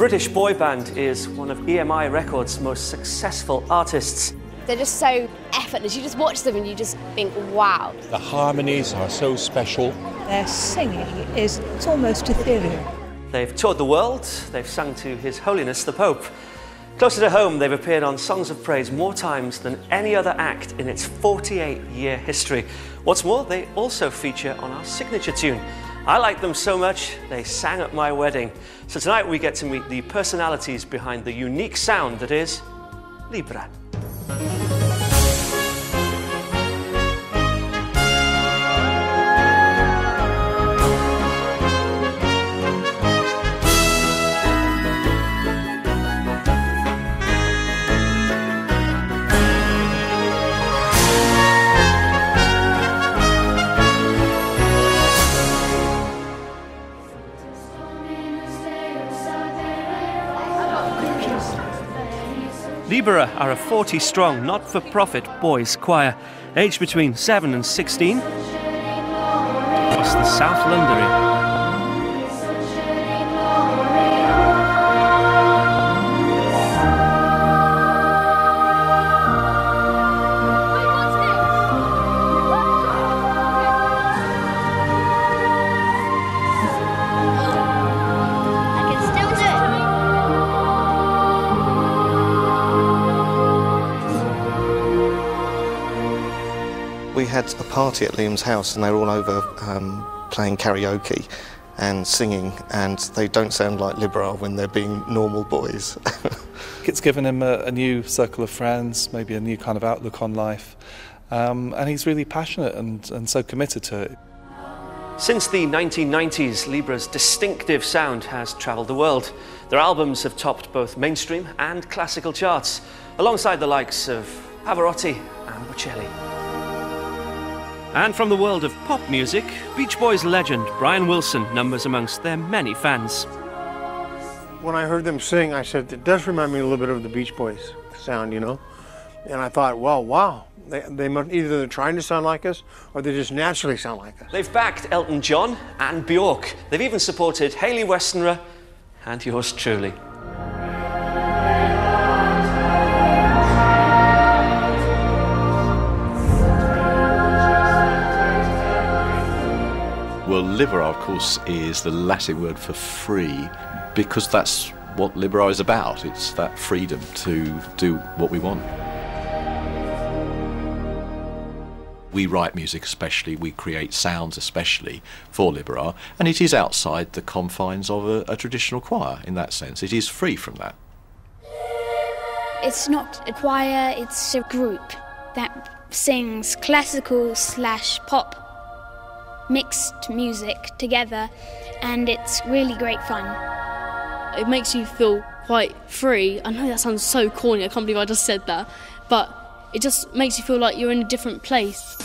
British boy band is one of EMI Records' most successful artists. They're just so effortless. You just watch them and you just think, wow. The harmonies are so special. Their singing it's almost ethereal. They've toured the world, they've sung to His Holiness the Pope. Closer to home, they've appeared on Songs of Praise more times than any other act in its 48-year history. What's more, they also feature on our signature tune. I like them so much, they sang at my wedding. So tonight we get to meet the personalities behind the unique sound that is Libera. Libera are a 40-strong, not-for-profit boys' choir, aged between 7 and 16, across the South London. We had a party at Liam's house and they were all over playing karaoke and singing, and they don't sound like Libera when they're being normal boys. It's given him a new circle of friends, maybe a new kind of outlook on life, and he's really passionate and so committed to it. Since the 1990s, Libera's distinctive sound has travelled the world. Their albums have topped both mainstream and classical charts, alongside the likes of Pavarotti and Bocelli. And from the world of pop music, Beach Boys legend Brian Wilson numbers amongst their many fans. When I heard them sing, I said, it does remind me a little bit of the Beach Boys sound, you know? And I thought, well, wow, they must, either they're trying to sound like us or they just naturally sound like us. They've backed Elton John and Bjork. They've even supported Hayley Westenra and yours truly. Well, Libera, of course, is the Latin word for free, because that's what Libera is about. It's that freedom to do what we want. We write music especially, we create sounds especially for Libera, and it is outside the confines of a traditional choir in that sense. It is free from that. It's not a choir, it's a group that sings classical/pop mixed music together, and it's really great fun. It makes you feel quite free. I know that sounds so corny, I can't believe I just said that, but it just makes you feel like you're in a different place.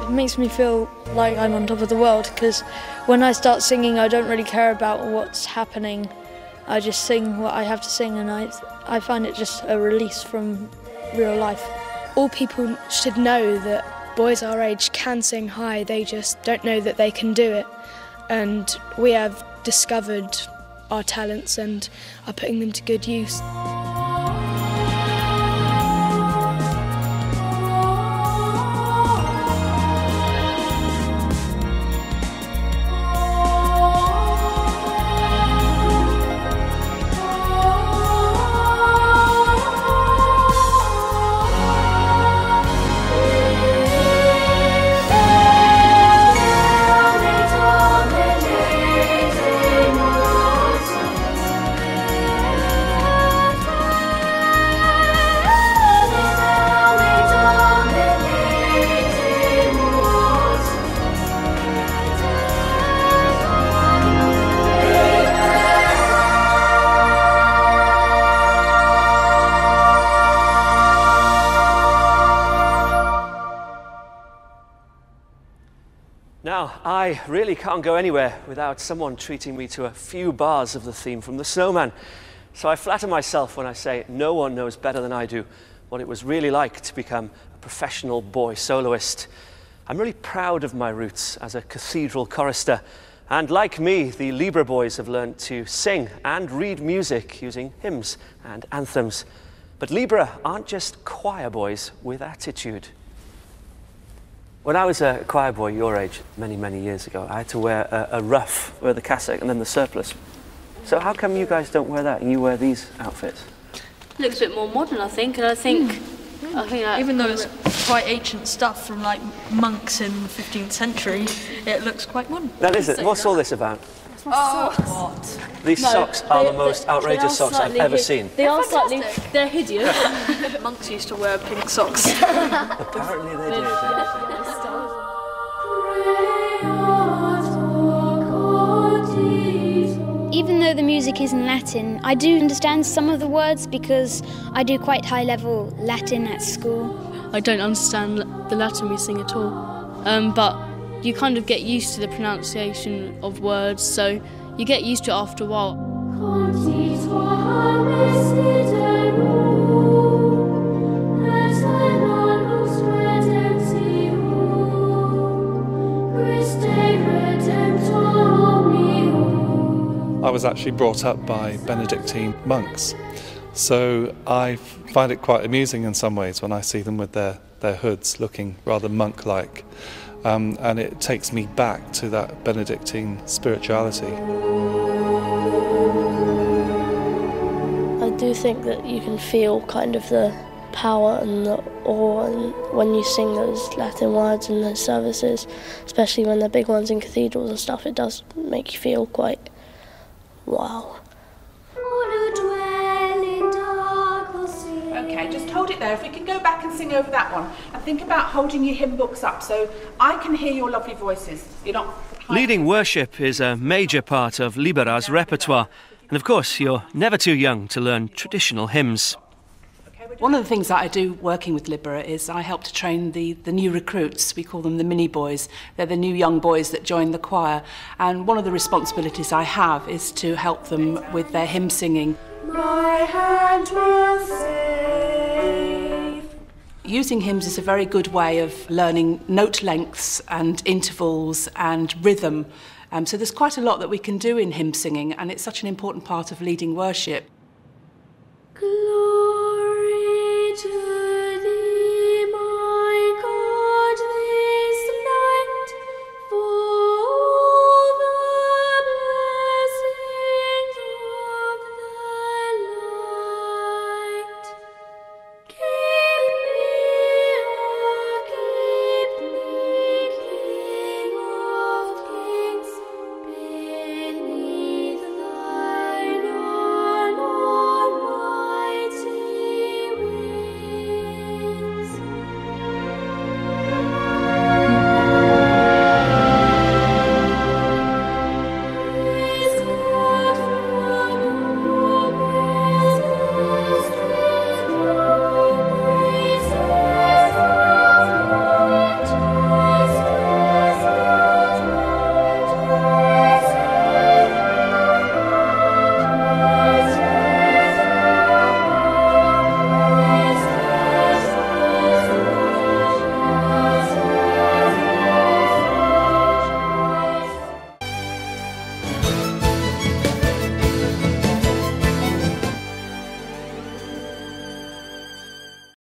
Makes me feel like I'm on top of the world, because when I start singing I don't really care about what's happening. I just sing what I have to sing, and I find it just a release from real life. All people should know that boys our age can sing high, they just don't know that they can do it. And we have discovered our talents and are putting them to good use. Now, I really can't go anywhere without someone treating me to a few bars of the theme from The Snowman. So I flatter myself when I say no one knows better than I do what it was really like to become a professional boy soloist. I'm really proud of my roots as a cathedral chorister. And like me, the Libera boys have learned to sing and read music using hymns and anthems. But Libera aren't just choir boys with attitude. When I was a choir boy your age, many, many years ago, I had to wear a ruff, wear the cassock and then the surplice. So how come you guys don't wear that and you wear these outfits? Looks a bit more modern, I think, and I think that Even though it's quite ancient stuff from like monks in the 15th century, it looks quite modern. That is it. What's all this about? What? These socks are the most outrageous socks I've ever seen. They are slightly, they're hideous. Monks used to wear pink socks. Apparently they did. Even though the music is in Latin, I do understand some of the words because I do quite high-level Latin at school. I don't understand the Latin we sing at all, but you kind of get used to the pronunciation of words, so you get used to it after a while. I was actually brought up by Benedictine monks, so I find it quite amusing in some ways when I see them with their hoods looking rather monk-like, and it takes me back to that Benedictine spirituality. I do think that you can feel kind of the power and the awe and when you sing those Latin words in those services, especially when they're big ones in cathedrals and stuff. It does make you feel quite wow. Okay, just hold it there. If we can go back and sing over that one, and think about holding your hymn books up so I can hear your lovely voices. You're not. Leading worship is a major part of Libera's repertoire. And of course, you're never too young to learn traditional hymns. One of the things that I do working with Libera is I help to train the new recruits. We call them the mini boys. They're the new young boys that join the choir. And one of the responsibilities I have is to help them with their hymn singing. My hand will save. Using hymns is a very good way of learning note lengths and intervals and rhythm. So there's quite a lot that we can do in hymn singing, and it's such an important part of leading worship. Glory.